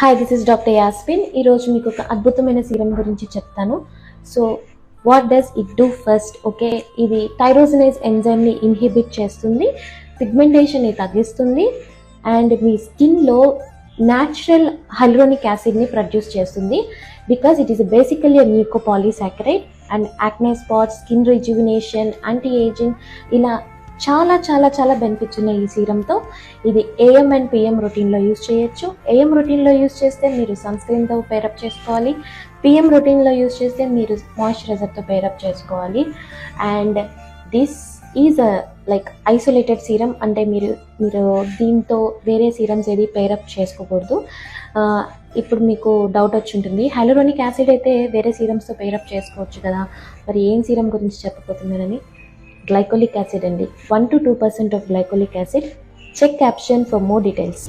Hi, this is doctor Yasmin. ఈరోజు మీకు ఒక అద్భుతమైన సీరం గురించి చెప్తాను. So what does it do first? Okay, ఇది థైరోసినేజ్ ఎంజైమ్ని ఇన్హిబిట్ చేస్తుంది, పిగ్మెంటేషన్ని తగ్గిస్తుంది అండ్ మీ స్కిన్లో న్యాచురల్ హైలూరోనిక్ యాసిడ్ని ప్రొడ్యూస్ చేస్తుంది. Because it is basically mucopolysaccharide and acne spots, skin rejuvenation, anti ageing, ఇలా చాలా చాలా చాలా బెనిఫిట్స్ ఉన్నాయి ఈ సీరంతో. ఇది ఏఎం అండ్ పిఎం రొటీన్లో యూజ్ చేయొచ్చు. ఏఎం రొటీన్లో యూజ్ చేస్తే మీరు సన్ స్క్రీన్తో పేరప్ చేసుకోవాలి. పిఎం రొటీన్లో యూజ్ చేస్తే మీరు మాయిశ్చరైజర్తో పేరప్ చేసుకోవాలి. And this is like isolated serum, అంటే మీరు దీంతో వేరే సీరమ్స్ ఏది పేరప్ చేసుకోకూడదు. ఇప్పుడు మీకు డౌట్ వచ్చి ఉంటుంది, హైలూరోనిక్ యాసిడ్ అయితే వేరే సీరమ్స్తో పేరప్ చేసుకోవచ్చు కదా, మరి ఏం సీరం గురించి చెప్పబోతున్నానని. Glycolic acid అండి, 1 to 2% of glycolic acid. Check caption for more details.